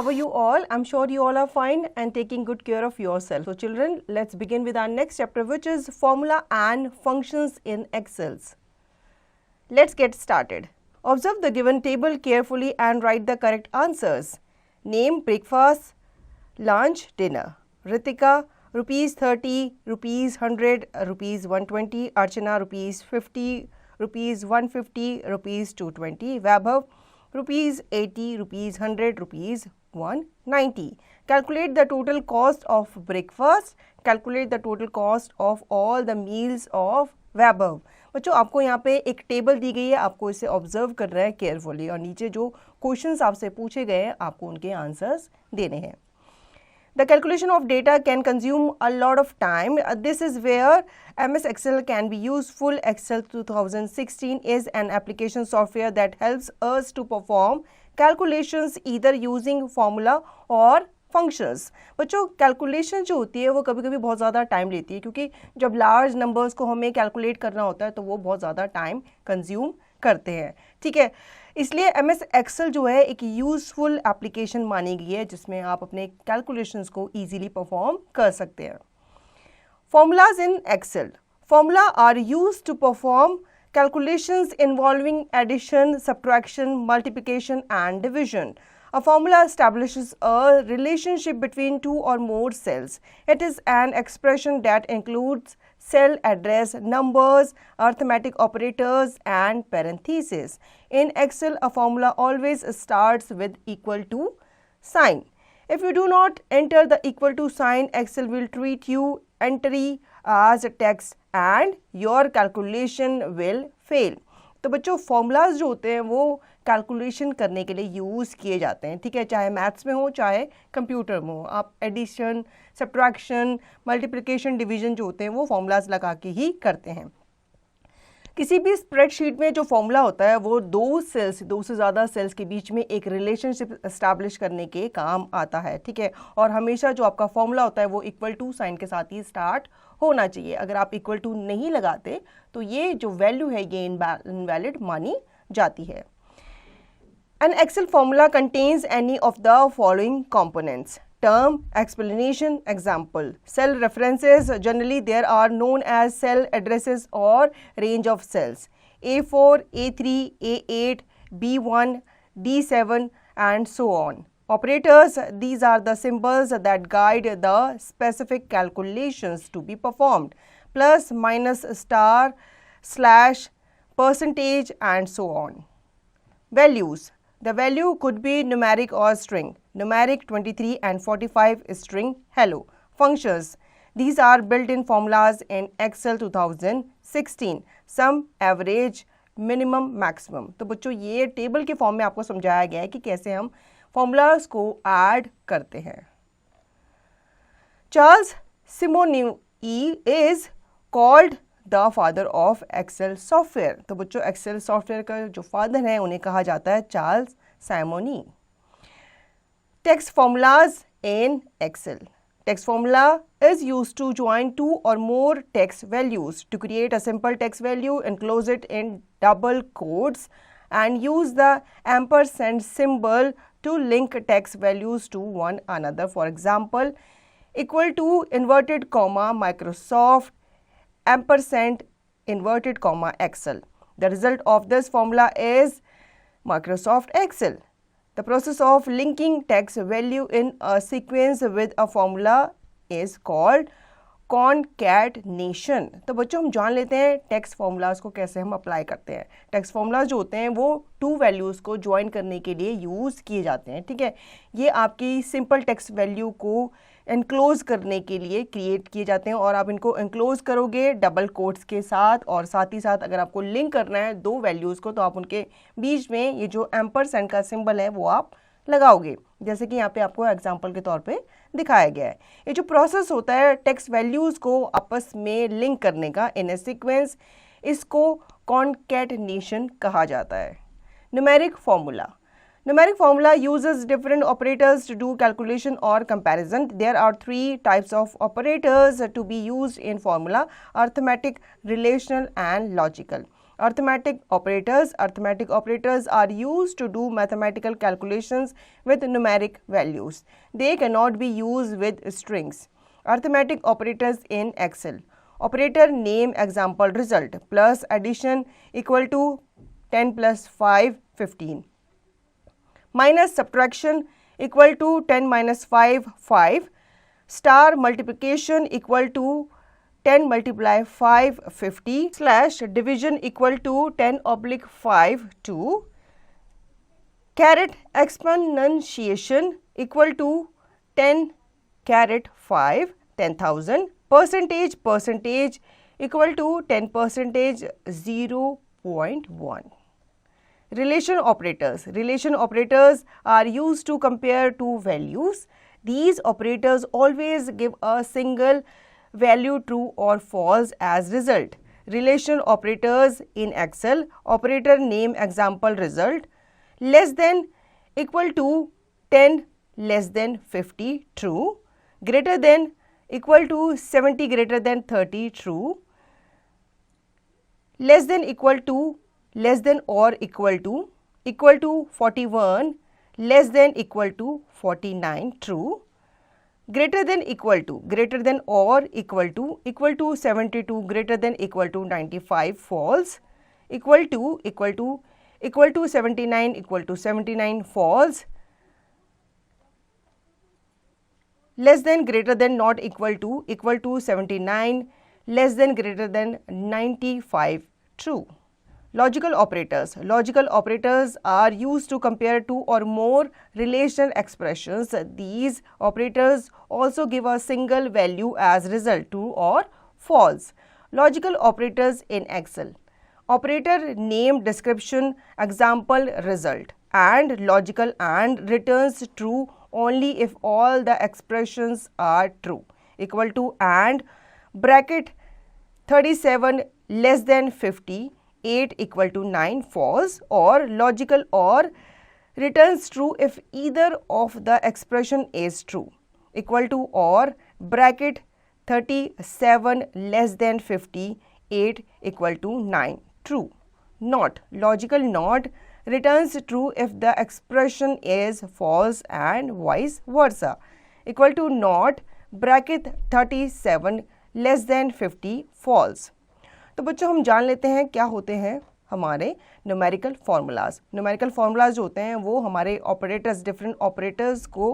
how are you all? I'm sure you all are fine and taking good care of yourself. So children, let's begin with our next chapter, which is formula and functions in Excels. Let's get started. Observe the given table carefully and write the correct answers. Name, breakfast, lunch, dinner. Ritika, rupees 30, rupees 100, rupees 120. Archana, rupees 50, rupees 150, rupees 220. Vaibhav, rupees 80, rupees 100, rupees 190. Calculate the total cost of breakfast. Calculate the total cost of all the meals of Vaibhav. बच्चों आपको यहाँ पे एक table दी गई है, आपको इसे observe करना है केयरफुली और नीचे जो क्वेश्चंस आपसे पूछे गए हैं आपको उनके आंसर्स देने हैं. The calculation of data can consume a lot of time. This is where MS Excel can be useful. Excel 2016 is an application software that helps us to perform calculations either using formula or functions. बच्चों calculation जो होती है वो कभी कभी बहुत ज़्यादा time लेती है क्योंकि जब लार्ज नंबर्स को हमें कैलकुलेट करना होता है तो वो बहुत ज़्यादा टाइम कंज्यूम करते हैं. ठीक है, इसलिए MS एक्सेल जो है एक यूज़फुल एप्लीकेशन मानी गई है जिसमें आप अपने कैलकुलेशंस को ईजीली परफॉर्म कर सकते हैं. Formulas in Excel. Formula are used to perform calculations involving addition, subtraction, multiplication and division. A formula establishes a relationship between two or more cells. It is an expression that includes cell address, numbers, arithmetic operators and parentheses. In Excel, a formula always starts with equal to sign. If you do not enter the equal to sign, Excel will treat you entry as text and your calculation will fail. तो बच्चों formulas जो होते हैं वो calculation करने के लिए use किए जाते हैं. ठीक है, चाहे मैथ्स में हो चाहे कंप्यूटर में हो. आप एडिशन, सब्ट्रैक्शन, मल्टीप्लिकेशन, डिवीजन जो होते हैं वो फॉर्मूलाज लगा के ही करते हैं. किसी भी स्प्रेडशीट में जो फॉर्मूला होता है वो दो से ज़्यादा सेल्स के बीच में एक रिलेशनशिप एस्टैब्लिश करने के काम आता है. ठीक है, और हमेशा जो आपका फॉर्मूला होता है वो इक्वल टू साइन के साथ ही स्टार्ट होना चाहिए. अगर आप इक्वल टू नहीं लगाते तो ये जो वैल्यू है ये इनवैलिड मानी जाती है. An Excel formula contains any of the following components: term, explanation, example. Cell references, generally there are known as cell addresses or range of cells. A4, A3, A8, B1, D7 and so on. Operators, these are the symbols that guide the specific calculations to be performed. Plus, minus, star, slash, percentage and so on. Values. The value could be numeric or string. Numeric 23 and 45, string hello. Functions. These are built-in formulas in Excel 2016. Sum, average, minimum, maximum. तो बच्चों ये table के form में आपको समझाया गया है कि कैसे हम फॉर्मूलाज को ऐड करते हैं. Charles Simonyi is called the father of Excel software. तो बच्चों एक्सेल सॉफ्टवेयर का जो फादर है उन्हें कहा जाता है Charles Simonyi. Text formulas in Excel. Text formula is used to join two or more text values. To create a simple text value, enclose it in double quotes and use the ampersand symbol to link text values to one another. For example, equal to inverted comma Microsoft ampersand inverted comma Excel. The result of this formula is Microsoft Excel. The process of linking text value in a sequence with a formula is called concatenation. तो बच्चों हम जान लेते हैं text formulas को कैसे हम apply करते हैं. टेक्स्ट फॉर्मूलाज जो होते हैं वो टू वैल्यूज़ को ज्वाइन करने के लिए यूज़ किए जाते हैं. ठीक है, ये आपकी सिंपल टेक्स्ट वैल्यू को एनक्लोज करने के लिए क्रिएट किए जाते हैं और आप इनको एनक्लोज करोगे डबल कोट्स के साथ और साथ ही साथ अगर आपको लिंक करना है दो वैल्यूज़ को तो आप उनके बीच में ये जो एम्परसेंड का सिंबल है वो आप लगाओगे, जैसे कि यहाँ पे आपको एग्जांपल के तौर पे दिखाया गया है. ये जो प्रोसेस होता है टेक्स्ट वैल्यूज़ को आपस में लिंक करने का इन ए सीक्वेंस, इसको कॉन्कैटिनेशन कहा जाता है. Numeric formula. Numeric formula uses different operators to do calculation or comparison. There are three types of operators to be used in formula: arithmetic, relational and logical. Arithmetic operators are used to do mathematical calculations with numeric values. They cannot be used with strings. Arithmetic operators in Excel. Operator name example result plus addition equal to 10 plus 5 15. Minus subtraction equal to 10 minus 5 5. Star multiplication equal to 10 multiply 5 50 slash division equal to 10 oblique 5 2. Caret exponentiation equal to 10 caret 5 10,000. Percentage equal to 10% 0.1. Relation operators are used to compare two values. These operators always give a single value true or false as result. Relation operators in Excel. Operator name example result less than equal to 10 less than 50 true, greater than equal to 70 greater than 30 true, less than equal to less than or equal to 41 less than equal to 49 true, greater than or equal to 72 greater than equal to 95 false, equal to 79 false, less than greater than not equal to 79 less than greater than 95 true. Logical operators are used to compare two or more relational expressions. These operators also give a single value as result, true or false. Logical operators in Excel. Operator name description example result and logical and returns true only if all the expressions are true, equal to and bracket 37 less than 50 8 equal to 9 false, or logical or returns true if either of the expression is true, equal to or bracket 37 less than 50 8 equal to 9 true. Not logical not returns true if the expression is false and vice versa, equal to not bracket 37 less than 50 false. तो बच्चों हम जान लेते हैं क्या होते हैं हमारे न्यूमेरिकल फार्मूलाज जो होते हैं वो हमारे ऑपरेटर्स, डिफरेंट ऑपरेटर्स को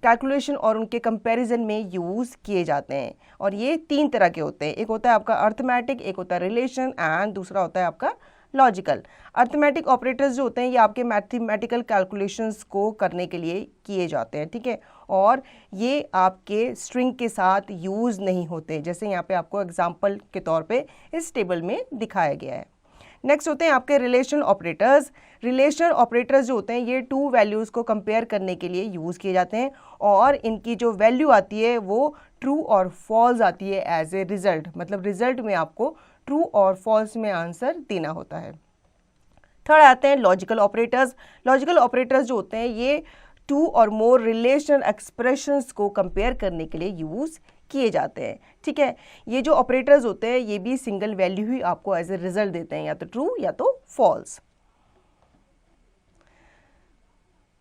कैलकुलेशन और उनके कंपैरिजन में यूज़ किए जाते हैं। और ये तीन तरह के होते हैं, एक होता है आपका अर्थमेटिक, एक होता है रिलेशन एंड दूसरा होता है आपका लॉजिकल। अर्थमेटिक ऑपरेटर्स जो होते हैं ये आपके मैथमेटिकल कैलकुलेशंस को करने के लिए किए जाते हैं, ठीक है, और ये आपके स्ट्रिंग के साथ यूज़ नहीं होते, जैसे यहाँ पे आपको एग्जांपल के तौर पे इस टेबल में दिखाया गया है। नेक्स्ट होते हैं आपके रिलेशन ऑपरेटर्स। रिलेशन ऑपरेटर्स जो होते हैं ये टू वैल्यूज़ को कंपेयर करने के लिए यूज़ किए जाते हैं और इनकी जो वैल्यू आती है वो ट्रू और फॉल्स आती है एज ए रिजल्ट, मतलब रिजल्ट में आपको ट्रू और फॉल्स में आंसर देना होता है। थर्ड आते हैं लॉजिकल ऑपरेटर्स। लॉजिकल ऑपरेटर्स जो होते हैं ये टू और मोर रिलेशनल एक्सप्रेशंस को कंपेयर करने के लिए यूज़ किए जाते हैं, ठीक है। ये जो ऑपरेटर्स होते हैं ये भी सिंगल वैल्यू ही आपको एज ए रिजल्ट देते हैं, या तो ट्रू या तो false.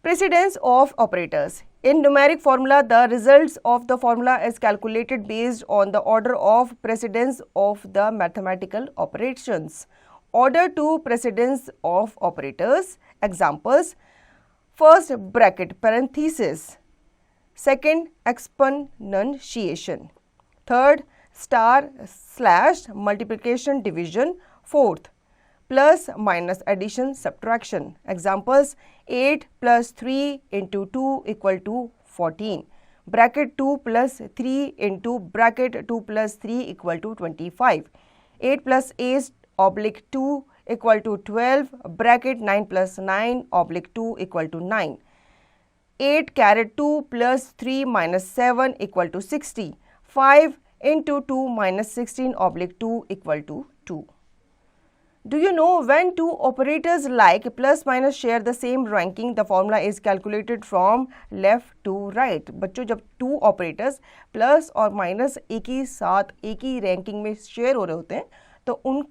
Precedence of operators. In numeric formula, the results of the formula is calculated based on the order of precedence of the mathematical operations. Order to precedence of operators. Examples: first bracket parenthesis, second exponentiation, third star slash multiplication division, fourth plus minus addition subtraction. Examples: 8 plus 3 into 2 equal to 14, bracket 2 plus 3 into bracket 2 plus 3 equal to 25, 8 plus 8 oblique 2 equal to 12, bracket 9 plus 9 oblique 2 equal to 9, 8 caret 2 plus 3 minus 7 equal to 60, 5 into 2 minus 16 oblique 2 equal to 2. Do you know when two operators like plus minus share the same ranking, the formula is calculated from left to right. बच्चों जब two operators plus और minus एक ही साथ एक ही ranking में share हो रहे होते हैं तो उन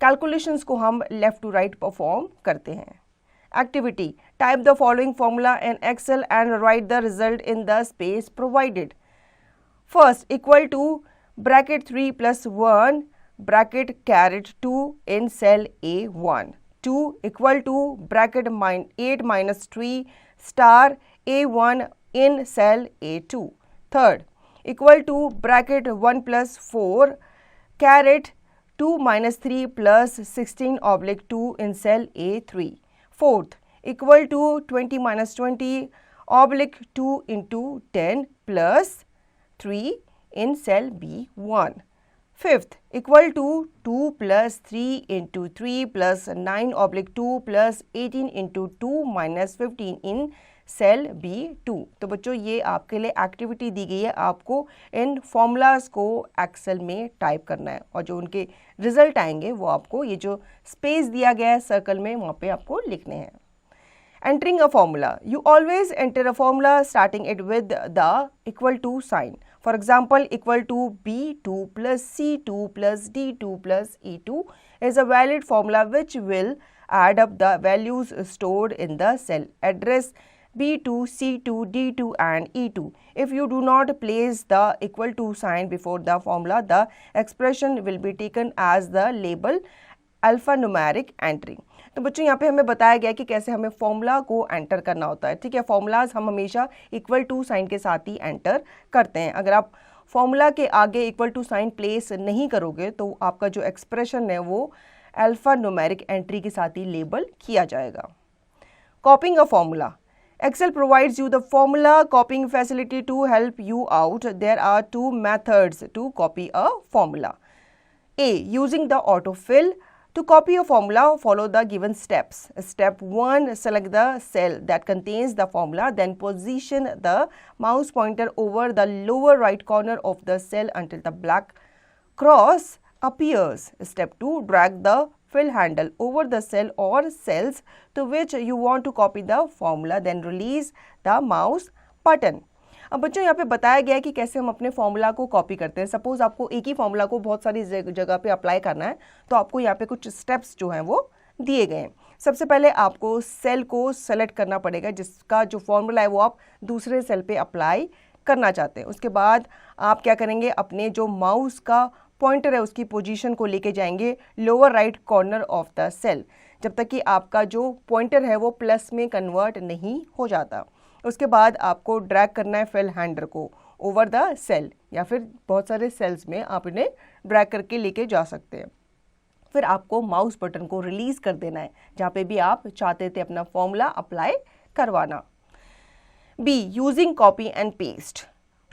कैलकुलेशंस को हम लेफ्ट टू राइट परफॉर्म करते हैं. Activity, type the following formula in Excel and write the result in the space provided. First, equal to bracket 3 plus 1 bracket caret 2 in cell A1. 2 equal to bracket 8 minus 3 star A1 in cell A2. Third, equal to bracket 1 plus 4 caret 2 minus 3 plus 16 oblique 2 in cell A3. Fourth, equal to 20 minus 20 oblique 2 into 10 plus 3 in cell B1. Fifth, equal to 2 plus 3 into 3 plus 9 oblique 2 plus 18 into 2 minus 15 in cell B2. तो बच्चों ये आपके लिए activity दी गई है, आपको इन formulas को Excel में टाइप करना है और जो उनके रिजल्ट आएंगे वो आपको ये जो स्पेस दिया गया है सर्कल में वहाँ पे आपको लिखने हैं. Entering a formula. You always enter a formula starting it with the equal to sign. For example, equal to B2 plus C2 plus D2 plus E2 is a valid formula which will add up the values stored in the cell address B2, C2, D2 and E2. If you do not place the equal to sign before the formula, the expression will be taken as the label alphanumeric entry. तो बच्चों यहाँ पे हमें बताया गया कि कैसे हमें फॉर्मूला को एंटर करना होता है. ठीक है, फॉर्मूलाज हम हमेशा इक्वल टू साइन के साथ ही एंटर करते हैं. अगर आप फॉर्मूला के आगे इक्वल टू साइन प्लेस नहीं करोगे तो आपका जो एक्सप्रेशन है वो अल्फा न्यूमेरिक एंट्री के साथ ही लेबल किया जाएगा. कॉपिंग a formula. Excel provides you the formula copying facility to help you out. There are two methods to copy a formula. A. Using the autofill. To copy a formula, follow the given steps. Step 1. Select the cell that contains the formula. Then position the mouse pointer over the lower right corner of the cell until the black cross appears. Step 2. Drag the fill handle over the cell or cells to which you want to copy the formula. Then release the mouse button. अब बच्चों यहाँ पे बताया गया है कि कैसे हम अपने फॉर्मूला को कॉपी करते हैं. सपोज आपको एक ही फॉर्मूला को बहुत सारी जगह पे अप्लाई करना है तो आपको यहाँ पे कुछ स्टेप्स जो हैं वो दिए गए हैं. सबसे पहले आपको सेल को सेलेक्ट करना पड़ेगा जिसका जो फॉर्मूला है वो आप दूसरे सेल पे अप्लाई करना चाहते हैं. उसके बाद आप क्या करेंगे, अपने जो माउस का पॉइंटर है उसकी पोजीशन को लेके जाएंगे lower right corner of the cell जब तक कि आपका जो पॉइंटर है वो प्लस में कन्वर्ट नहीं हो जाता. उसके बाद आपको ड्रैग करना है फिल हैंडल को ओवर द सेल या फिर बहुत सारे सेल्स में आप इन्हें ड्रैग करके लेके जा सकते हैं. फिर आपको माउस बटन को रिलीज कर देना है जहाँ पे भी आप चाहते थे अपना फॉर्मूला अप्लाई करवाना. B. Using copy and paste.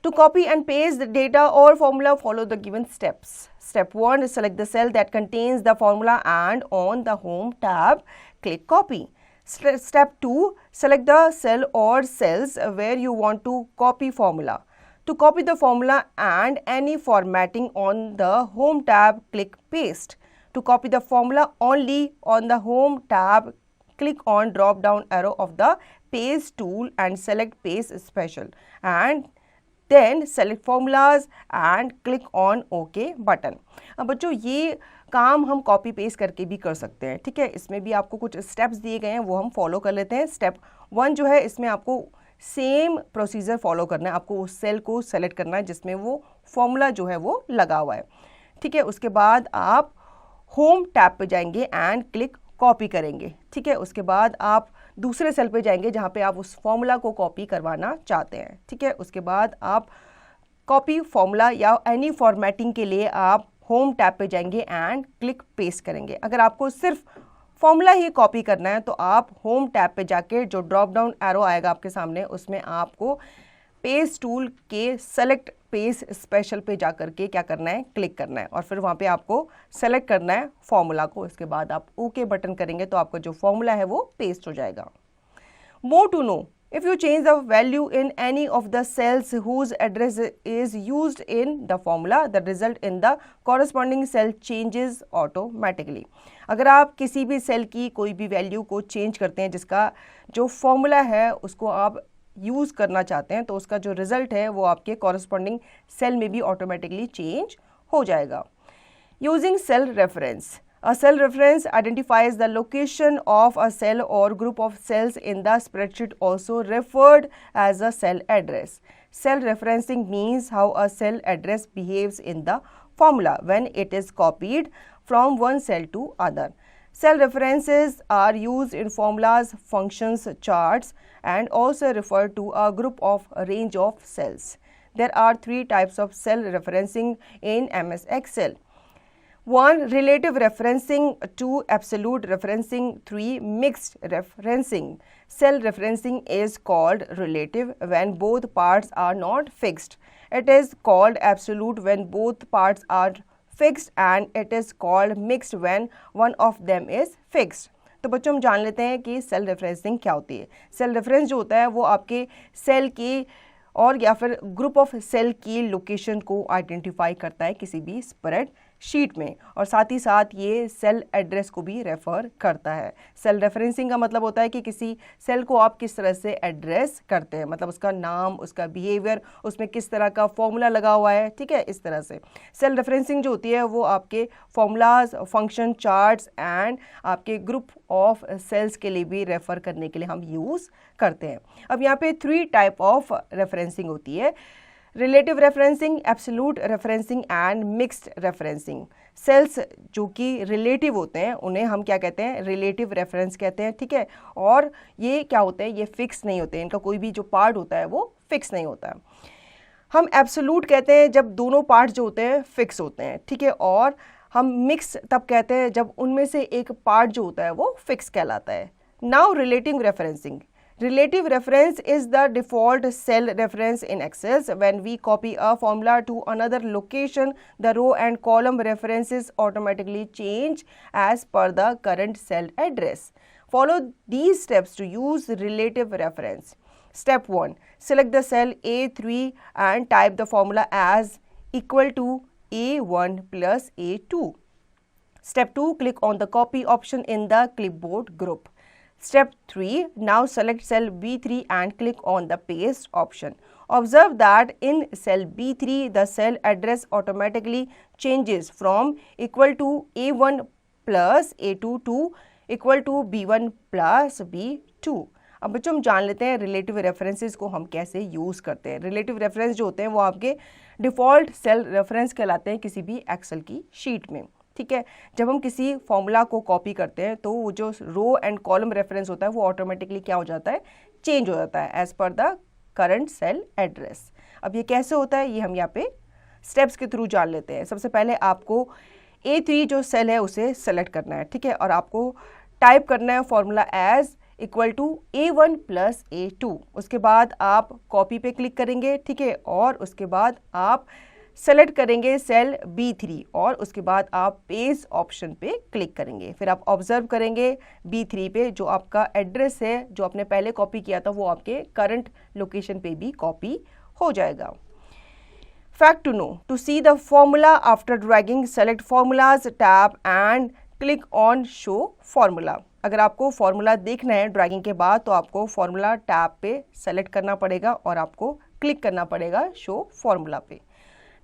To copy and paste the data or formula, follow the given steps. Step 1 is select the cell that contains the formula and on the home tab, click copy. Step 2, select the cell or cells where you want to copy formula. To copy the formula and any formatting on the home tab, click paste. To copy the formula only on the home tab, click on drop down arrow of the paste tool and select paste special. And then select formulas and click on OK button. अब बच्चों ये काम हम copy paste करके भी कर सकते हैं. ठीक है, इसमें भी आपको कुछ स्टेप्स दिए गए हैं वो हम फॉलो कर लेते हैं. स्टेप 1 जो है इसमें आपको सेम प्रोसीजर फॉलो करना है. आपको उस सेल को सेलेक्ट करना है जिसमें वो फॉर्मूला जो है वो लगा हुआ है. ठीक है, उसके बाद आप होम टैब पे जाएंगे एंड क्लिक कॉपी करेंगे. ठीक है, उसके बाद आप दूसरे सेल पे जाएंगे जहाँ पे आप उस फॉर्मूला को कॉपी करवाना चाहते हैं. ठीक है, उसके बाद आप कॉपी फॉर्मूला या एनी फॉर्मेटिंग के लिए आप होम टैब पे जाएंगे एंड क्लिक पेस्ट करेंगे. अगर आपको सिर्फ फॉर्मूला ही कॉपी करना है तो आप होम टैब पे जाके जो ड्रॉप डाउन एरो आएगा आपके सामने उसमें आपको पेस्ट टूल के सेलेक्ट पेस्ट स्पेशल पे जा करके क्या करना है, क्लिक करना है और फिर वहाँ पे आपको सेलेक्ट करना है फॉर्मूला को. इसके बाद आप ओके बटन करेंगे तो आपका जो फॉर्मूला है वो पेस्ट हो जाएगा. More to know, if you change the value in any of the cells whose address is used in the formula, the result in the corresponding cell changes automatically. अगर आप किसी भी सेल की कोई भी वैल्यू को चेंज करते हैं जिसका जो फॉर्मूला है उसको आप यूज़ करना चाहते हैं तो उसका जो रिजल्ट है वो आपके कॉरस्पॉन्डिंग सेल में भी ऑटोमेटिकली चेंज हो जाएगा. Using cell reference. A cell reference identifies the location of a cell or group of cells in the spreadsheet, also referred as a cell address. Cell referencing means how a cell address behaves in the formula when it is copied from one cell to other. Cell references are used in formulas, functions, charts, and also refer to a group of range of cells. There are three types of cell referencing in MS Excel. 1. Relative referencing. 2. Absolute referencing. 3. Mixed referencing. Cell referencing is called relative when both parts are not fixed. It is called absolute when both parts are fixed, and it is called mixed when one of them is fixed. तो बच्चों हम जान लेते हैं कि cell referencing क्या होती है. सेल रेफरेंस जो होता है वो आपके सेल की और या फिर ग्रुप ऑफ सेल की लोकेशन को आइडेंटिफाई करता है किसी भी स्प्रेड शीट में, और साथ ही साथ ये सेल एड्रेस को भी रेफर करता है. सेल रेफरेंसिंग का मतलब होता है कि किसी सेल को आप किस तरह से एड्रेस करते हैं, मतलब उसका नाम, उसका बिहेवियर, उसमें किस तरह का फॉर्मूला लगा हुआ है. ठीक है, इस तरह से सेल रेफरेंसिंग जो होती है वो आपके फॉर्मूलाज, फंक्शन, चार्ट्स एंड आपके ग्रुप ऑफ सेल्स के लिए भी रेफर करने के लिए हम यूज़ करते हैं. अब यहाँ पे 3 टाइप ऑफ रेफरेंसिंग होती है: relative referencing, absolute referencing and mixed referencing. Cells जो कि रिलेटिव होते हैं उन्हें हम क्या कहते हैं, रिलेटिव रेफरेंस कहते हैं. ठीक है, और ये क्या होते हैं, ये फिक्स नहीं होते हैं, इनका कोई भी जो पार्ट होता है वो फिक्स नहीं होता है. हम एब्सोल्यूट कहते हैं जब दोनों पार्ट जो होते हैं फिक्स होते हैं. ठीक है, और हम मिक्स तब कहते हैं जब उनमें से एक पार्ट जो होता है वो फिक्स कहलाता है. Now relative referencing. Relative reference is the default cell reference in Excel. When we copy a formula to another location, the row and column references automatically change as per the current cell address. Follow these steps to use relative reference. Step 1. Select the cell A3 and type the formula as equal to A1 plus A2. Step 2. Click on the copy option in the clipboard group. Step 3. Now select cell B3 and click on the paste option. Observe that in cell B3 the cell address automatically changes from equal to A1 plus A2 to equal to B1 plus B2. अब बच्चों हम जान लेते हैं relative references को हम कैसे use करते हैं. रिलेटिव रेफरेंस जो होते हैं वो आपके डिफ़ॉल्ट सेल रेफरेंस कहलाते हैं किसी भी एक्सेल की शीट में. ठीक है, जब हम किसी फॉर्मूला को कॉपी करते हैं तो वो जो रो एंड कॉलम रेफरेंस होता है वो ऑटोमेटिकली क्या हो जाता है, चेंज हो जाता है as per the current cell address. अब ये कैसे होता है ये हम यहाँ पे स्टेप्स के थ्रू जान लेते हैं. सबसे पहले आपको A3 जो सेल है उसे सेलेक्ट करना है. ठीक है, और आपको टाइप करना है formula as equal to A1 plus A2. उसके बाद आप कॉपी पे क्लिक करेंगे. ठीक है, और उसके बाद आप सेलेक्ट करेंगे सेल B3 और उसके बाद आप पेस्ट ऑप्शन पे क्लिक करेंगे. फिर आप ऑब्जर्व करेंगे B3 पे जो आपका एड्रेस है जो आपने पहले कॉपी किया था वो आपके करंट लोकेशन पे भी कॉपी हो जाएगा. Fact to know: to see the formula after dragging, select formulas tab and click on show formula. अगर आपको फॉर्मूला देखना है ड्रैगिंग के बाद तो आपको फॉर्मूला टैब पे सेलेक्ट करना पड़ेगा और आपको क्लिक करना पड़ेगा शो फॉर्मूला पे.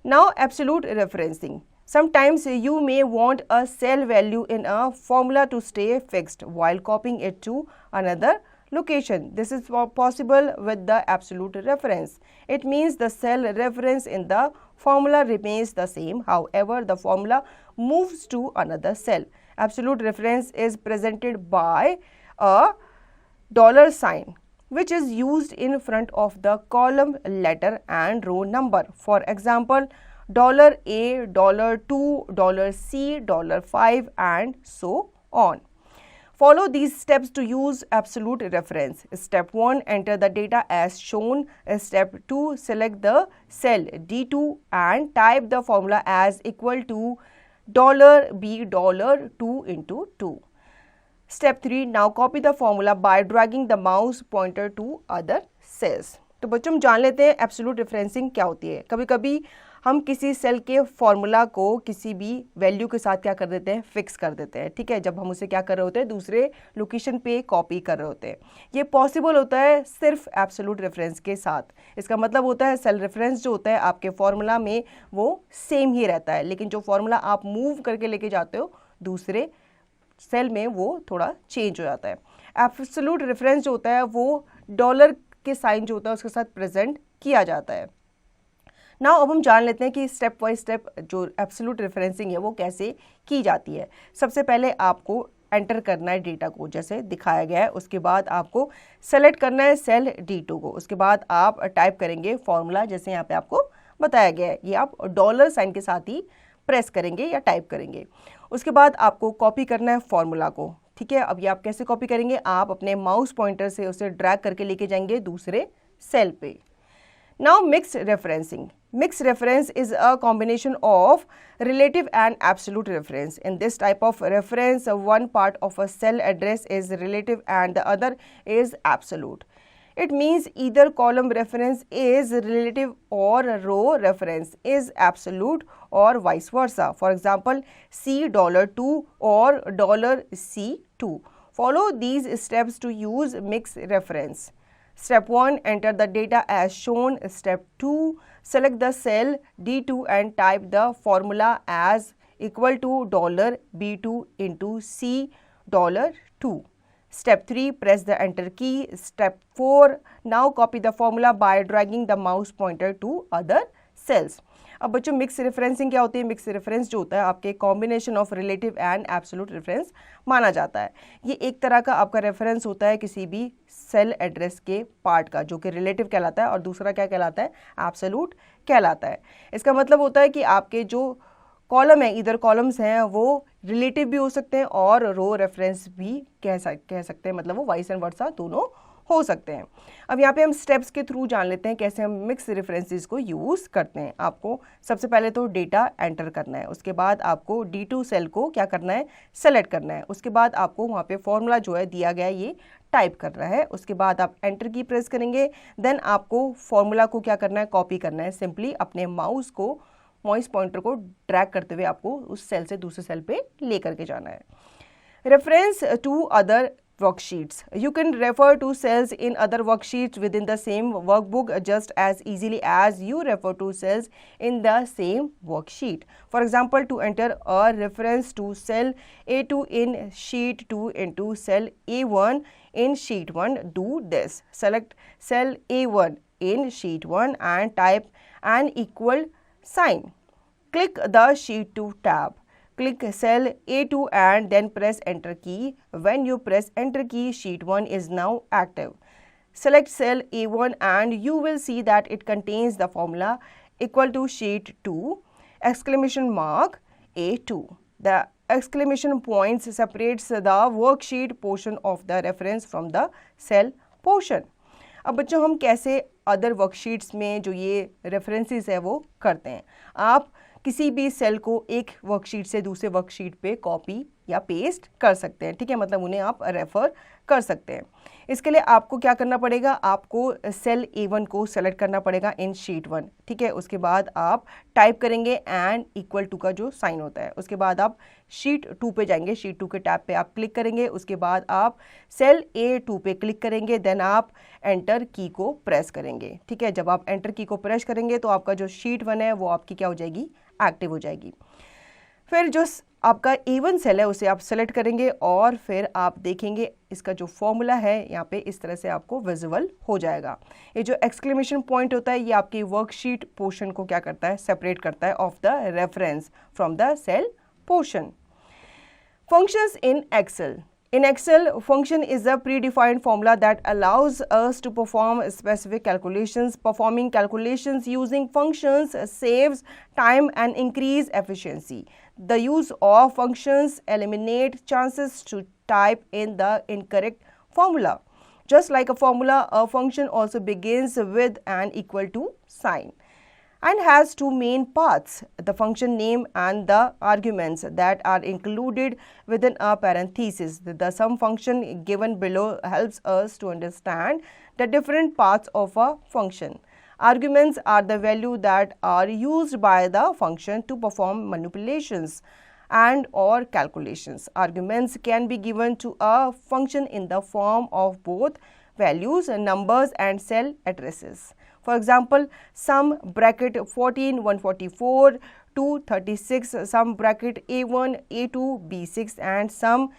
Now absolute referencing. Sometimes you may want a cell value in a formula to stay fixed while copying it to another location. This is possible with the absolute reference. It means the cell reference in the formula remains the same, however the formula moves to another cell. Absolute reference is presented by a $sign which is used in front of the column letter and row number. For example, $A, $2, $C, $5 and so on. Follow these steps to use absolute reference. Step 1. Enter the data as shown. Step 2. Select the cell D2 and type the formula as equal to $B, $2 into 2. Step 3. Now copy the formula by dragging the mouse pointer to other cells. तो बच्चों हम जान लेते हैं absolute referencing क्या होती है. कभी कभी हम किसी सेल के फॉर्मूला को किसी भी वैल्यू के साथ क्या कर देते हैं, फिक्स कर देते हैं. ठीक है, जब हम उसे क्या कर रहे होते हैं, दूसरे लोकेशन पे कॉपी कर रहे होते हैं. ये पॉसिबल होता है सिर्फ एब्सोल्यूट रेफरेंस के साथ. इसका मतलब होता है सेल रेफरेंस जो होता है आपके फॉर्मूला में वो सेम ही रहता है, लेकिन जो फॉर्मूला आप मूव करके लेके जाते हो दूसरे सेल में वो थोड़ा चेंज हो जाता है। एब्सोल्यूट रेफरेंस जो होता है वो डॉलर के साइन जो होता है उसके साथ प्रेजेंट किया जाता है। नाउ अब हम जान लेते हैं कि स्टेप बाय स्टेप जो एब्सोल्यूट रेफरेंसिंग है वो कैसे की जाती है। सबसे पहले आपको एंटर करना है डेटा को जैसे दिखाया गया है, उसके बाद आपको सेलेक्ट करना है सेल D2 को, उसके बाद आप टाइप करेंगे फॉर्मूला जैसे यहाँ पे आपको बताया गया है, ये आप डॉलर साइन के साथ ही प्रेस करेंगे या टाइप करेंगे। उसके बाद आपको कॉपी करना है फॉर्मूला को, ठीक है। अब ये आप कैसे कॉपी करेंगे, आप अपने माउस पॉइंटर से उसे ड्रैग करके लेके जाएंगे दूसरे सेल पे। Now mixed referencing. Mixed reference is a combination of relative and absolute reference. In this type of reference, one part of a cell address is relative and the other is absolute. It means either column reference is relative or row reference is absolute or vice versa. For example, $2 or $C2. Follow these steps to use mixed reference. Step 1, enter the data as shown. Step 2, select the cell D2 and type the formula as equal to $B2 into $C2. Step 3, press the enter key. Step 4, now copy the formula by dragging the mouse pointer to other cells. अब बच्चों mix referencing क्या होती है? Mix reference जो होता है आपके combination of relative and absolute reference माना जाता है। ये एक तरह का आपका रेफरेंस होता है किसी भी सेल एड्रेस के पार्ट का, जो कि रिलेटिव कहलाता है और दूसरा क्या कहलाता है? एब्सोल्यूट कहलाता है। इसका मतलब होता है कि आपके जो कॉलम है, इधर कॉलम्स हैं वो रिलेटिव भी हो सकते हैं और रो रेफरेंस भी कह सकते हैं, मतलब वो वाइस एंड वर्सा दोनों हो सकते हैं। अब यहाँ पे हम स्टेप्स के थ्रू जान लेते हैं कैसे हम मिक्स रेफरेंसेस को यूज़ करते हैं। आपको सबसे पहले तो डेटा एंटर करना है, उसके बाद आपको D2 सेल को क्या करना है? सेलेक्ट करना है। उसके बाद आपको वहाँ पे फॉर्मूला जो है दिया गया है ये टाइप करना है। उसके बाद आप एंटर की प्रेस करेंगे, देन आपको फॉर्मूला को क्या करना है? कॉपी करना है। सिंपली अपने माउस पॉइंटर को ड्रैग करते हुए आपको उस सेल से दूसरे सेल पे ले करके जाना है। Reference to other worksheets. You can refer to cells in other worksheets within the same workbook just as easily as you refer to cells in the same worksheet. For example, to enter a reference to cell A2 in sheet 2 into cell A1 in sheet 1, do this. Select cell A1 in sheet 1 and type an equal sign. Click the sheet 2 tab. Click cell A2 and then press enter key. When you press enter key, sheet 1 is now active. Select cell A1 and you will see that it contains the formula equal to sheet 2 exclamation mark A2. The exclamation points separates the worksheet portion of the reference from the cell portion. अब बच्चों हम कैसे other worksheets में जो ये references है वो करते हैं। आप किसी भी सेल को एक वर्कशीट से दूसरे वर्कशीट पे कॉपी या पेस्ट कर सकते हैं, ठीक है, मतलब उन्हें आप रेफर कर सकते हैं। इसके लिए आपको क्या करना पड़ेगा? आपको सेल A1 को सेलेक्ट करना पड़ेगा इन शीट 1, ठीक है। उसके बाद आप टाइप करेंगे एंड इक्वल टू का जो साइन होता है। उसके बाद आप शीट 2 पे जाएंगे, शीट 2 के टैब पे आप क्लिक करेंगे। उसके बाद आप सेल A2 पे क्लिक करेंगे, देन आप एंटर की को प्रेस करेंगे, ठीक है। जब आप एंटर की को प्रेस करेंगे तो आपका जो शीट 1 है वो आपकी क्या हो जाएगी? एक्टिव हो जाएगी। फिर जो आपका A1 सेल है उसे आप सेलेक्ट करेंगे और फिर आप देखेंगे इसका जो फॉर्मूला है यहाँ पे इस तरह से आपको विजिबल हो जाएगा। ये जो एक्सक्लेमेशन पॉइंट होता है ये आपकी वर्कशीट पोर्शन को क्या करता है? सेपरेट करता है of the reference from the cell portion. Functions in Excel. In Excel, function is a predefined formula that allows us to perform specific calculations. Performing calculations using functions saves time and increase efficiency. The use of functions eliminate chances to type in the incorrect formula. Just like a formula, a function also begins with an equal to sign and has two main parts, the function name and the arguments that are included within a parenthesis. The sum function given below helps us to understand the different parts of a function. Arguments are the value that are used by the function to perform manipulations and or calculations. Arguments can be given to a function in the form of both values, numbers and cell addresses. For example, sum bracket 14, 144, 236, sum bracket A1, A2, B6 and sum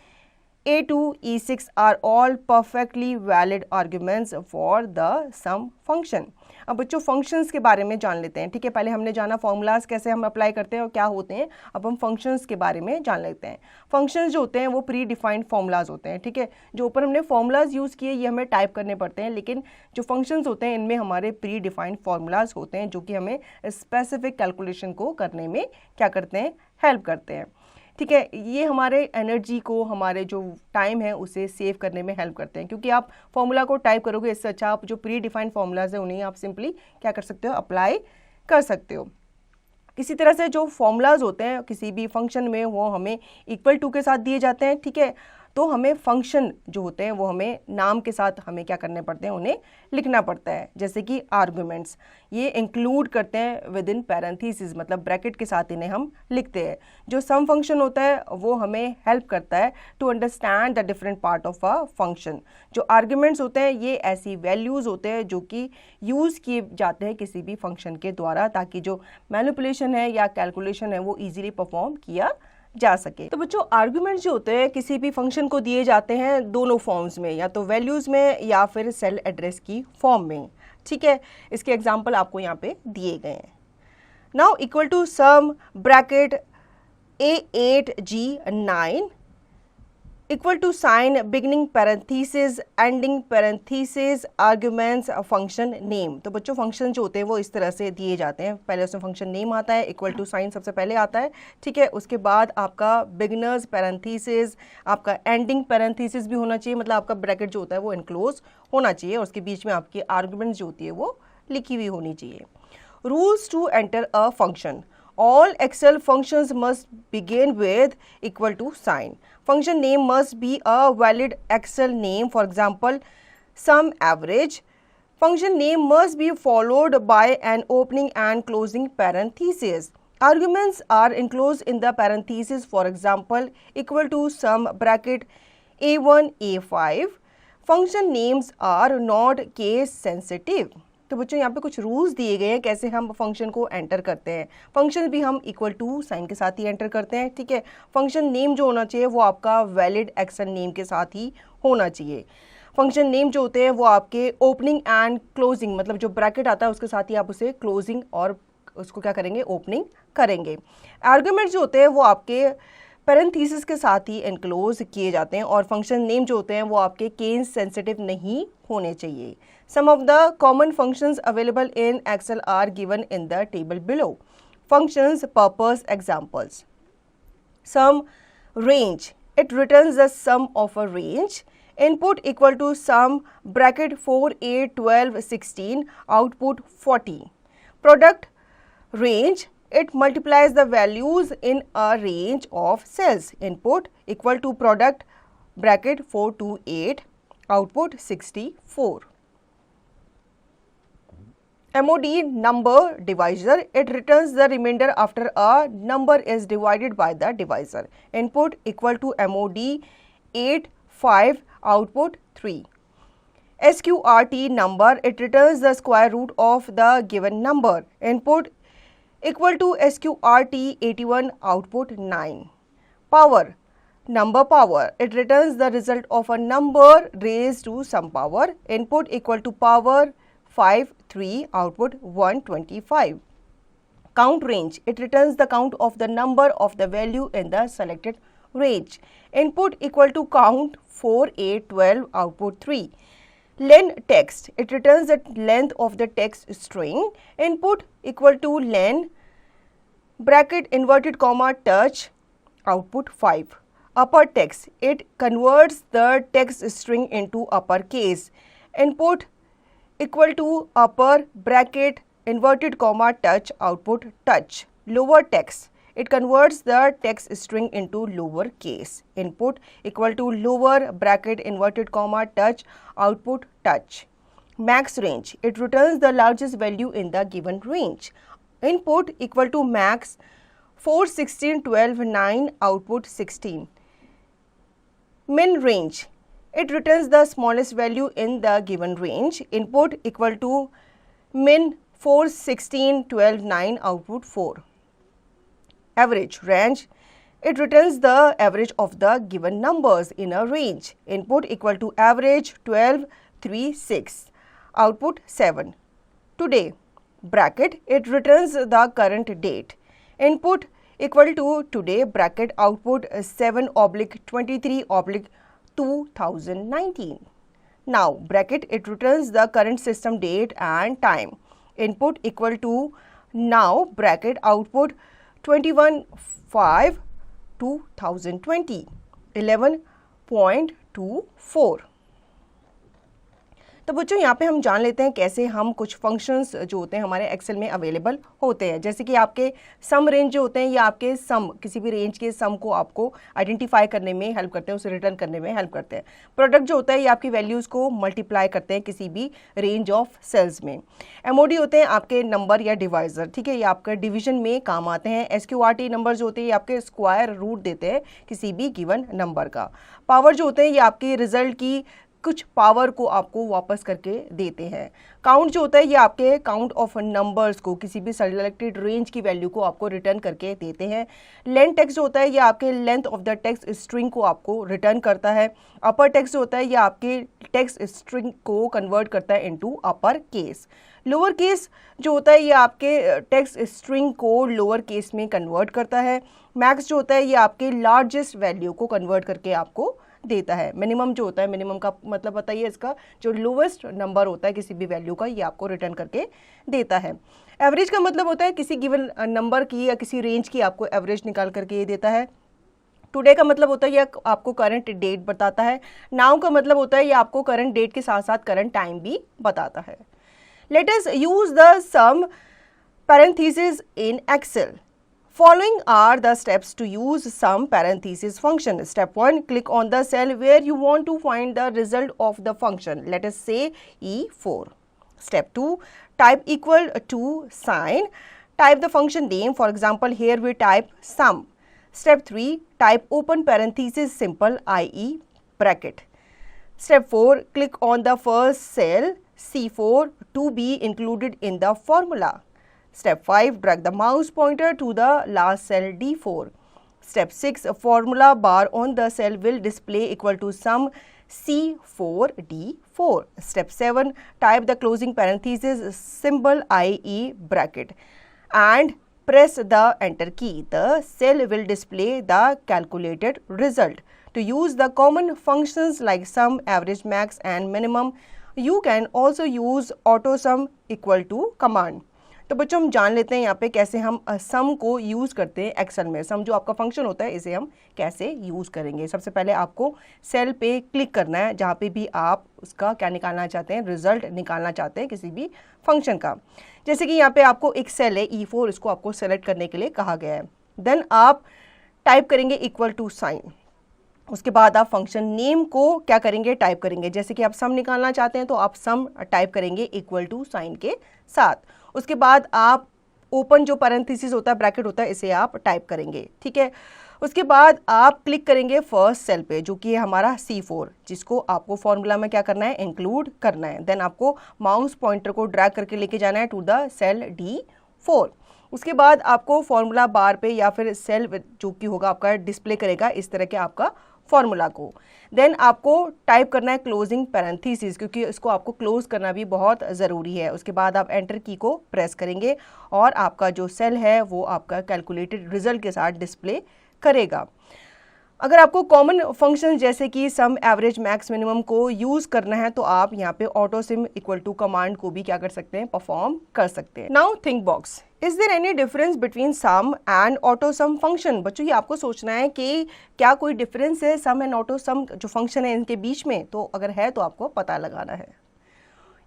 A2, E6 are all perfectly valid arguments for the sum function. अब बच्चों functions के बारे में जान लेते हैं, ठीक है। पहले हमने जाना फॉर्मूलाज कैसे हम अप्लाई करते हैं और क्या होते हैं, अब हम फंक्शंस के बारे में जान लेते हैं। फंक्शंस जो होते हैं वो प्री डिफाइंड फॉर्मूलाज होते हैं, ठीक है। जो ऊपर हमने फॉर्मूलाज यूज़ किए ये हमें टाइप करने पड़ते हैं, लेकिन जो फंक्शंस होते हैं इनमें हमारे प्री डिफाइंड फॉर्मूलाज होते हैं जो कि हमें स्पेसिफिक कैलकुलेशन को करने में क्या करते हैं, हेल्प करते हैं, ठीक है। ये हमारे एनर्जी को, हमारे जो टाइम है उसे सेव करने में हेल्प करते हैं, क्योंकि आप फॉर्मूला को टाइप करोगे इससे अच्छा आप जो प्री डिफाइंड फॉर्मूलाज है उन्हें आप सिंपली क्या कर सकते हो, अप्लाई कर सकते हो। इसी तरह से जो फॉर्मूलाज होते हैं किसी भी फंक्शन में वो हमें इक्वल टू के साथ दिए जाते हैं, ठीक है। तो हमें फंक्शन जो होते हैं वो हमें नाम के साथ हमें क्या करने पड़ते हैं, उन्हें लिखना पड़ता है। जैसे कि आर्गुमेंट्स ये इंक्लूड करते हैं विद इन पैरेंथेसिस, मतलब ब्रैकेट के साथ इन्हें हम लिखते हैं। जो सम फंक्शन होता है वो हमें हेल्प करता है to understand the different part of a function. जो आर्गुमेंट्स होते हैं ये ऐसी वैल्यूज़ होते हैं जो कि यूज़ किए जाते हैं किसी भी फंक्शन के द्वारा, ताकि जो मैनिपुलेशन है या कैलकुलेशन है वो ईजिली परफॉर्म किया जा सके। तो बच्चों आर्गुमेंट्स जो होते हैं किसी भी फंक्शन को दिए जाते हैं दोनों फॉर्म्स में, या तो वैल्यूज़ में या फिर सेल एड्रेस की फॉर्म में, ठीक है। इसके एग्जांपल आपको यहाँ पे दिए गए हैं। Now equal to sum bracket A8G9 equal to sign beginning parenthesis ending parenthesis arguments function name. तो बच्चों फंक्शन जो होते हैं वो इस तरह से दिए जाते हैं, पहले उसमें फंक्शन नेम आता है, इक्वल टू साइन सबसे पहले आता है, ठीक है। उसके बाद आपका बिगिनर्स पैरेंथेसिस, आपका एंडिंग पैरेंथेसिस भी होना चाहिए, मतलब आपका ब्रैकेट जो होता है वो इनक्लोज होना चाहिए और उसके बीच में आपकी आर्ग्यूमेंट्स जो होती है वो लिखी हुई होनी चाहिए। Rules to enter a function, all Excel functions must begin with equal to sign. Function name must be a valid Excel name, for example, sum average. Function name must be followed by an opening and closing parenthesis. Arguments are enclosed in the parenthesis, for example, equal to sum bracket A1, A5. Function names are not case sensitive. तो बच्चों यहाँ पे कुछ rules दिए गए हैं कैसे हम फंक्शन को एंटर करते हैं। फंक्शन भी हम इक्वल टू साइन के साथ ही एंटर करते हैं, ठीक है। फंक्शन नेम जो होना चाहिए वो आपका वैलिड एक्सेल नेम के साथ ही होना चाहिए। फंक्शन नेम जो होते हैं वो आपके ओपनिंग एंड क्लोजिंग, मतलब जो ब्रैकेट आता है उसके साथ ही आप उसे क्लोजिंग और उसको क्या करेंगे, ओपनिंग करेंगे। आर्ग्यूमेंट जो होते हैं वो आपके पैरेंथेसिस के साथ ही एनक्लोज किए जाते हैं और फंक्शन नेम जो होते हैं वो आपके केस सेंसिटिव नहीं होने चाहिए। Some of the common functions available in Excel are given in the table below. Functions purpose examples. Sum range, it returns the sum of a range. Input equal to sum bracket 4, 8, 12, 16, output 40. Product range, it multiplies the values in a range of cells. Input equal to product bracket 4 to 8, output 64. MOD number divisor, it returns the remainder after a number is divided by the divisor. Input equal to MOD 8, 5, output 3. SQRT number, it returns the square root of the given number. Input equal to SQRT 81, output 9. Power, number power, it returns the result of a number raised to some power. Input equal to power 5, 3, output 125. Count range, it returns the count of the number of the value in the selected range. Input equal to count 4, 8, 12, output 3. Len text, it returns the length of the text string. Input equal to len bracket inverted comma touch, output 5. Upper text, it converts the text string into uppercase. Input equal to upper bracket inverted comma touch, output touch. Lower text, it converts the text string into lower case. Input equal to lower bracket inverted comma touch, output touch. Max range, it returns the largest value in the given range. Input equal to max 4, 16, 12, 9, output 16. Min range, it returns the smallest value in the given range. Input equal to min 4, 16, 12, 9, output 4. Average range, it returns the average of the given numbers in a range. Input equal to average 12, 3, 6, output 7. Today, bracket, it returns the current date. Input equal to today, bracket, output 7/23/2019. Now, bracket, it returns the current system date and time. Input equal to now, bracket, output 21/5/2020, 11.24. तो बच्चों यहाँ पे हम जान लेते हैं कैसे हम कुछ फंक्शंस जो होते हैं हमारे एक्सेल में अवेलेबल होते हैं। जैसे कि आपके सम रेंज जो होते हैं ये आपके सम, किसी भी रेंज के सम को आपको आइडेंटिफाई करने में हेल्प करते हैं, उसे रिटर्न करने में हेल्प करते हैं। प्रोडक्ट जो होता है ये आपकी वैल्यूज़ को मल्टीप्लाई करते हैं किसी भी रेंज ऑफ सेल्स में। एमओडी होते हैं आपके नंबर या डिवाइजर, ठीक है, ये आपका डिवीजन में काम आते हैं। एसक्यूआरटी नंबर जो होते हैं ये आपके स्क्वायर रूट देते हैं किसी भी गिवन नंबर का। पावर जो होते हैं ये आपके रिजल्ट की कुछ पावर को आपको वापस करके देते हैं। काउंट जो होता है ये आपके काउंट ऑफ नंबर्स को, किसी भी सेलेक्टेड रेंज की वैल्यू को आपको रिटर्न करके देते हैं। लेंथ टेक्स्ट जो होता है ये आपके length of the text string को आपको रिटर्न करता है। अपर टेक्स्ट जो होता है ये आपके टेक्स्ट स्ट्रिंग को कन्वर्ट करता है into upper case. Lower case जो होता है ये आपके टेक्स्ट स्ट्रिंग को लोअर केस में कन्वर्ट करता है। मैक्स जो होता है ये आपके लार्जेस्ट वैल्यू को कन्वर्ट करके आपको देता है। मिनिमम जो होता है, मिनिमम का मतलब बताइए, इसका जो लोवेस्ट नंबर होता है किसी भी वैल्यू का ये आपको रिटर्न करके देता है। एवरेज का मतलब होता है किसी गिवन नंबर की या किसी रेंज की आपको एवरेज निकाल करके ये देता है। टुडे का मतलब होता है ये आपको करंट डेट बताता है। नाउ का मतलब होता है ये आपको करंट डेट के साथ साथ करंट टाइम भी बताता है। Let us use the sum parenthesis in Excel. Following are the steps to use sum parenthesis function. Step 1, click on the cell where you want to find the result of the function. Let us say E4. Step 2, type equal to sign. Type the function name. For example, here we type sum. Step 3, type open parenthesis simple, i.e. bracket. Step 4, click on the first cell C4 to be included in the formula. Step 5, drag the mouse pointer to the last cell D4. Step 6, a formula bar on the cell will display equal to sum C4 D4. Step 7, type the closing parenthesis symbol, i.e. bracket, and press the enter key. The cell will display the calculated result. To use the common functions like sum, average, max and minimum, you can also use AutoSum equal to command. तो बच्चों हम जान लेते हैं यहाँ पे कैसे हम सम को यूज़ करते हैं एक्सेल में। सम जो आपका फंक्शन होता है इसे हम कैसे यूज़ करेंगे। सबसे पहले आपको सेल पे क्लिक करना है जहाँ पे भी आप उसका क्या निकालना चाहते हैं, रिजल्ट निकालना चाहते हैं किसी भी फंक्शन का। जैसे कि यहाँ पे आपको एक सेल है E4, इसको आपको सेलेक्ट करने के लिए कहा गया है। देन आप टाइप करेंगे इक्वल टू साइन। उसके बाद आप फंक्शन नेम को क्या करेंगे, टाइप करेंगे। जैसे कि आप सम निकालना चाहते हैं तो आप सम टाइप करेंगे इक्वल टू साइन के साथ। उसके बाद आप ओपन जो पैरेंथेसिस होता है, ब्रैकेट होता है, इसे आप टाइप करेंगे, ठीक है। उसके बाद आप क्लिक करेंगे फर्स्ट सेल पे जो कि है हमारा C4, जिसको आपको फॉर्मूला में क्या करना है, इंक्लूड करना है। देन आपको माउस पॉइंटर को ड्रैग करके लेके जाना है टू द सेल D4। उसके बाद आपको फॉर्मूला बार पे या फिर सेल जो कि होगा आपका डिस्प्ले करेगा इस तरह के आपका फॉर्मूला को। देन आपको टाइप करना है क्लोजिंग पैरेंथेसिस, क्योंकि इसको आपको क्लोज करना भी बहुत ज़रूरी है। उसके बाद आप एंटर की को प्रेस करेंगे और आपका जो सेल है वो आपका कैलकुलेटेड रिजल्ट के साथ डिस्प्ले करेगा। अगर आपको कॉमन फंक्शन जैसे कि सम, एवरेज, मैक्स, मिनिमम को यूज़ करना है तो आप यहाँ पे ऑटोसिम इक्वल टू कमांड को भी क्या कर सकते हैं, परफॉर्म कर सकते हैं। Now think box, is there any difference between sum and autosum function? बच्चों ये आपको सोचना है कि क्या कोई डिफरेंस है सम एंड ऑटोसम जो फंक्शन है इनके बीच में, तो अगर है तो आपको पता लगाना है।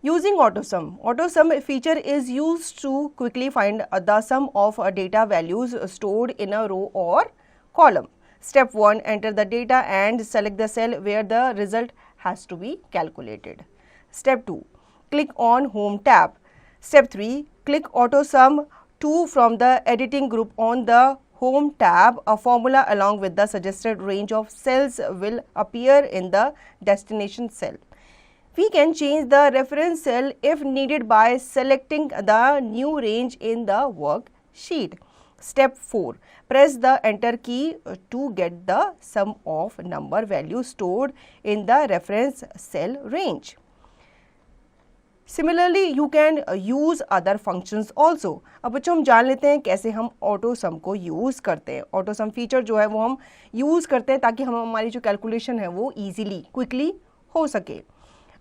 Using AutoSum. AutoSum feature is used to quickly find the sum of data values stored in a row or column. Step 1, enter the data and select the cell where the result has to be calculated. Step 2, click on Home tab. Step 3, click AutoSum 2 from the editing group on the Home tab. A formula along with the suggested range of cells will appear in the destination cell. We can change the reference cell if needed by selecting the new range in the worksheet. Step 4. Press the enter key to get the sum of number values stored in the reference cell range. Similarly, you can use other functions also. अब बच्चों हम जान लेते हैं कैसे हम auto सम को use करते हैं. ऑटो सम फीचर जो है वो हम यूज़ करते हैं ताकि हम हमारी जो कैलकुलेशन है वो ईजिली क्विकली हो सके.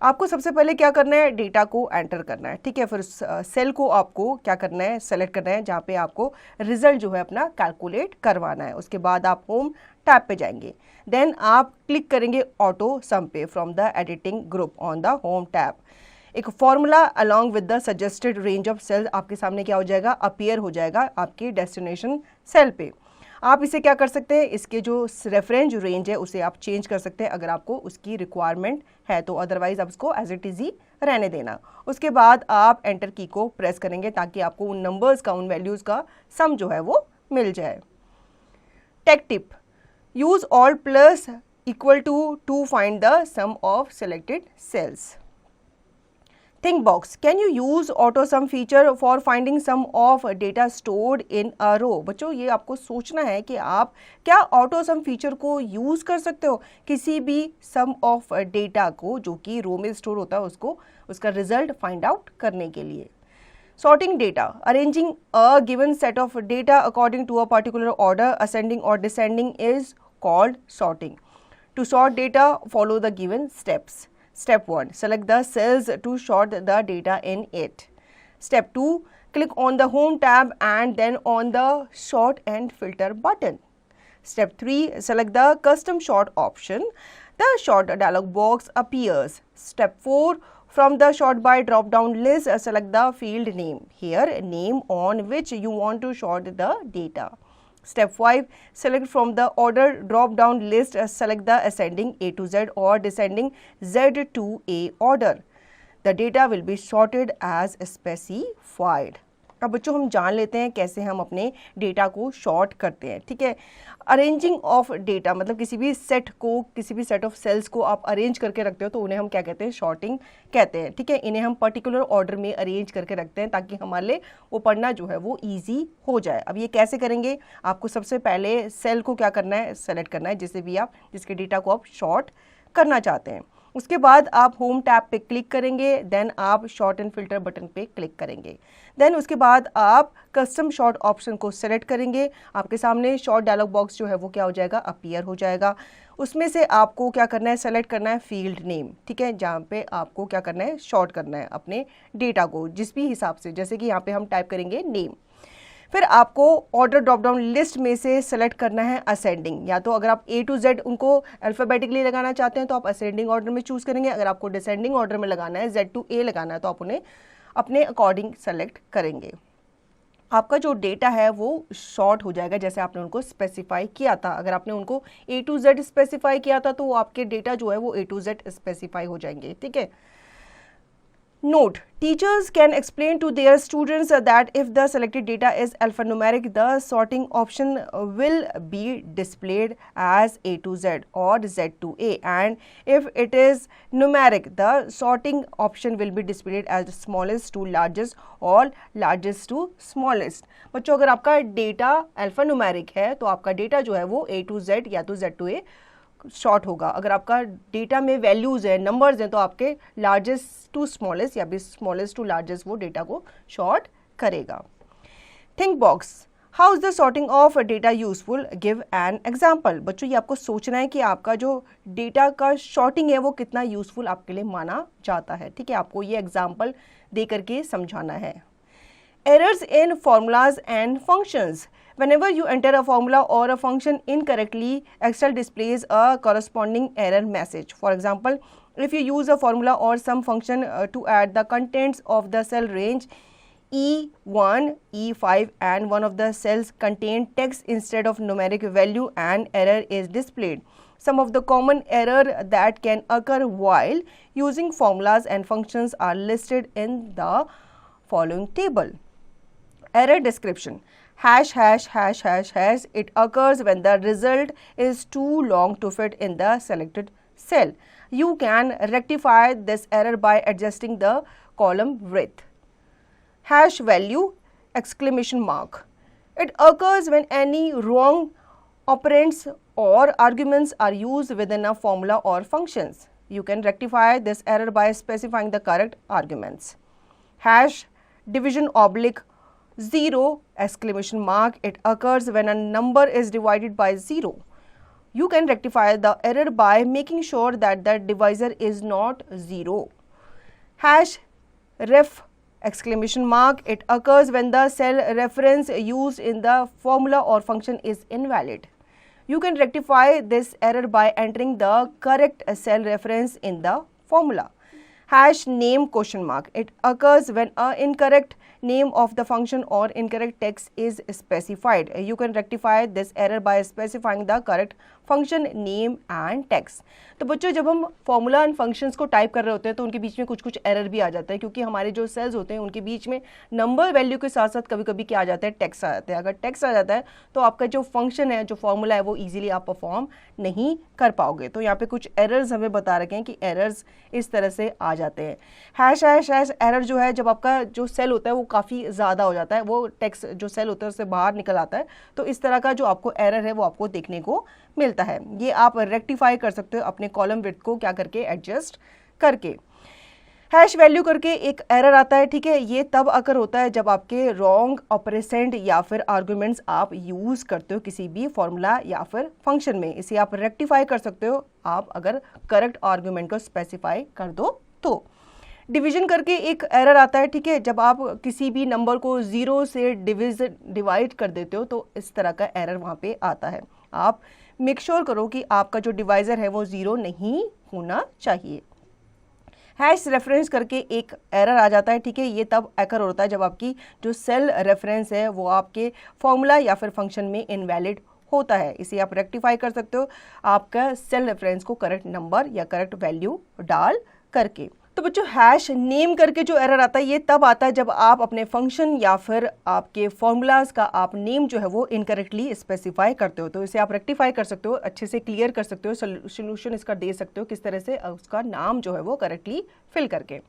आपको सबसे पहले क्या करना है, डेटा को एंटर करना है. ठीक है, फिर सेल को आपको क्या करना है, सेलेक्ट करना है जहाँ पे आपको रिजल्ट जो है अपना कैलकुलेट करवाना है. उसके बाद आप होम टैब पे जाएंगे. देन आप क्लिक करेंगे ऑटो सम पे from the editing group on the home tab. एक formula along with the suggested range of cells आपके सामने क्या हो जाएगा, अपीयर हो जाएगा आपके डेस्टिनेशन सेल पे. आप इसे क्या कर सकते हैं, इसके जो रेफरेंस रेंज है उसे आप चेंज कर सकते हैं अगर आपको उसकी रिक्वायरमेंट है तो. अदरवाइज आप इसको एज इट इज ही रहने देना. उसके बाद आप एंटर की को प्रेस करेंगे ताकि आपको उन नंबर्स का, उन वैल्यूज़ का सम जो है वो मिल जाए. Tech tip: use Alt plus equal to find the sum of selected cells. Think box. Can you use auto sum feature for finding sum of data stored in a row? बच्चों ये आपको सोचना है कि आप क्या ऑटो सम feature को use कर सकते हो किसी भी सम ऑफ डेटा को जो कि रो में स्टोर होता है उसको, उसका रिजल्ट फाइंड आउट करने के लिए. Sorting data. Arranging a given set of data according to a particular order, ascending or descending, is called sorting. To sort data, follow the given steps. Step 1. Select the cells to sort the data in it. Step 2. Click on the Home tab and then on the Sort and Filter button. Step 3. Select the Custom Sort option. The Sort dialog box appears. Step 4. From the Sort by drop-down list, select the field name. Here, name on which you want to sort the data. Step 5. Select from the order drop-down list, select the ascending A to Z or descending Z to A order. The data will be sorted as specified. अब बच्चों हम जान लेते हैं कैसे हम अपने data को शॉर्ट करते हैं. ठीक है, अरेंजिंग ऑफ डेटा मतलब किसी भी सेट को, किसी भी सेट ऑफ सेल्स को आप अरेंज करके रखते हो तो उन्हें हम क्या कहते हैं, शॉर्टिंग कहते हैं. ठीक है, इन्हें हम पर्टिकुलर ऑर्डर में अरेंज करके रखते हैं ताकि हमारे लिए वो पढ़ना जो है वो ईजी हो जाए. अब ये कैसे करेंगे, आपको सबसे पहले सेल को क्या करना है, सेलेक्ट करना है जिससे भी आप, जिसके डेटा को आप शॉर्ट करना चाहते हैं. उसके बाद आप होम टैब पे क्लिक करेंगे. देन आप शॉर्ट एंड फिल्टर बटन पे क्लिक करेंगे. देन उसके बाद आप कस्टम शॉर्ट ऑप्शन को सेलेक्ट करेंगे. आपके सामने शॉर्ट डायलॉग बॉक्स जो है वो क्या हो जाएगा, अपीयर हो जाएगा. उसमें से आपको क्या करना है, सेलेक्ट करना है फील्ड नेम. ठीक है, जहाँ पे आपको क्या करना है, शॉर्ट करना है अपने डेटा को जिस भी हिसाब से, जैसे कि यहाँ पे हम टाइप करेंगे नेम. फिर आपको ऑर्डर ड्रॉप डाउन लिस्ट में से सेलेक्ट करना है असेंडिंग. या तो अगर आप A to Z उनको अल्फ़ाबेटिकली लगाना चाहते हैं तो आप असेंडिंग ऑर्डर में चूज़ करेंगे. अगर आपको डिसेंडिंग ऑर्डर में लगाना है, Z to A लगाना है, तो आप उन्हें अपने अकॉर्डिंग सेलेक्ट करेंगे. आपका जो डेटा है वो शॉर्ट हो जाएगा जैसे आपने उनको स्पेसिफाई किया था. अगर आपने उनको A to Z स्पेसिफाई किया था तो आपके डेटा जो है वो A to Z स्पेसिफाई हो जाएंगे. ठीक है. Note: teachers can explain to their students that if the selected data is alphanumeric, the sorting option will be displayed as A to Z or Z to A, and if it is numeric, the sorting option will be displayed as smallest to largest or largest to smallest. बच्चों अगर आपका data alphanumeric है तो आपका data जो है वो A to Z या तो Z to A शॉर्ट होगा. अगर आपका डेटा में वैल्यूज़ है, नंबर्स हैं, तो आपके लार्जेस्ट टू स्मॉलेस्ट या भी स्मॉलेस्ट टू लार्जेस्ट वो डेटा को शॉर्ट करेगा. Think box. How is the sorting of data useful, give an example. बच्चों ये आपको सोचना है कि आपका जो डेटा का शॉर्टिंग है वो कितना यूजफुल आपके लिए माना जाता है. ठीक है, आपको ये एग्जाम्पल दे करके समझाना है. Errors in formulas and functions. Whenever you enter a formula or a function incorrectly, Excel displays a corresponding error message. For example, if you use a formula or some function to add the contents of the cell range E1, E5 and one of the cells contain text instead of numeric value, an error is displayed. Some of the common error that can occur while using formulas and functions are listed in the following table. Error description. Hash, hash, hash, hash, hash. It occurs when the result is too long to fit in the selected cell. You can rectify this error by adjusting the column width. Hash value exclamation mark. It occurs when any wrong operands or arguments are used within a formula or functions. You can rectify this error by specifying the correct arguments. Hash division oblique 0 exclamation mark. It occurs when a number is divided by 0. You can rectify the error by making sure that the divisor is not 0. Hash ref exclamation mark. It occurs when the cell reference used in the formula or function is invalid. You can rectify this error by entering the correct cell reference in the formula. Hash name question mark. It occurs when an incorrect name of the function or incorrect text is specified. You can rectify this error by specifying the correct function name and text. तो बच्चों जब हम formula and functions को type कर रहे होते हैं तो उनके बीच में कुछ कुछ एरर भी आ जाता है, क्योंकि हमारे जो सेल्स होते हैं उनके बीच में नंबर वैल्यू के साथ साथ कभी कभी क्या आ जाता है, टेक्स्ट आ जाता है. अगर टेक्स्ट आ जाता है तो आपका जो फंक्शन है, जो फॉर्मूला है, वो इजीली आप परफॉर्म नहीं कर पाओगे. तो यहाँ पे कुछ एरर्स हमें बता रखे हैं कि एरर्स इस तरह से आ जाते हैं. हैश हैश हैश एरर जो है, जब आपका जो सेल होता है वो काफ़ी ज़्यादा हो जाता है, वो टेक्स्ट जो सेल होता है उससे बाहर निकल आता है, तो इस तरह का जो आपको एरर है वो आपको देखने को मिलता है. ये आप रेक्टिफाई कर सकते हो अपने कॉलम विड्थ को क्या करके, एडजस्ट करके. हैश वैल्यू करके एक एरर आता है, ठीक है. ये तब अकर होता है जब आपके रॉन्ग ऑपरेसेंट या फिर आर्गुमेंट्स आप यूज़ करते हो किसी भी फॉर्मूला या फिर फंक्शन में. इसे आप रेक्टिफाई कर सकते हो आप अगर करेक्ट आर्गुमेंट को स्पेसिफाई कर दो तो. डिवीजन करके एक एरर आता है, ठीक है. जब आप किसी भी नंबर को 0 से डिवाइड कर देते हो तो इस तरह का एरर वहाँ पे आता है. आप मेक श्योर करो कि आपका जो डिवाइजर है वो 0 नहीं होना चाहिए. हैश रेफरेंस करके एक एरर आ जाता है, ठीक है. ये तब एकर होता है जब आपकी जो सेल रेफरेंस है वो आपके फॉर्मूला या फिर फंक्शन में इनवैलिड होता है. इसे आप रेक्टिफाई कर सकते हो आपका सेल रेफरेंस को करेक्ट नंबर या करेक्ट वैल्यू डाल करके. तो बच्चों हैश नेम करके जो एरर आता है ये तब आता है जब आप अपने फंक्शन या फिर आपके फॉर्मूलाज का आप नेम जो है वो इनकरेक्टली स्पेसिफाई करते हो. तो इसे आप रेक्टिफाई कर सकते हो, अच्छे से क्लियर कर सकते हो, सोल्यूशन इसका दे सकते हो किस तरह से उसका नाम जो है वो करेक्टली फिल करके.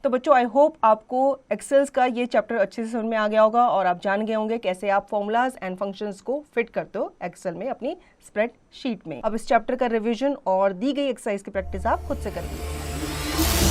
तो बच्चों आई होप आपको एक्सेल्स का ये चैप्टर अच्छे से समझ में आ गया होगा और आप जान गए होंगे कैसे आप फॉर्मूलाज एंड फंक्शंस को फिट करते हो एक्सेल में अपनी स्प्रेडशीट में. अब इस चैप्टर का रिवीजन और दी गई एक्सरसाइज की प्रैक्टिस आप खुद से करिए.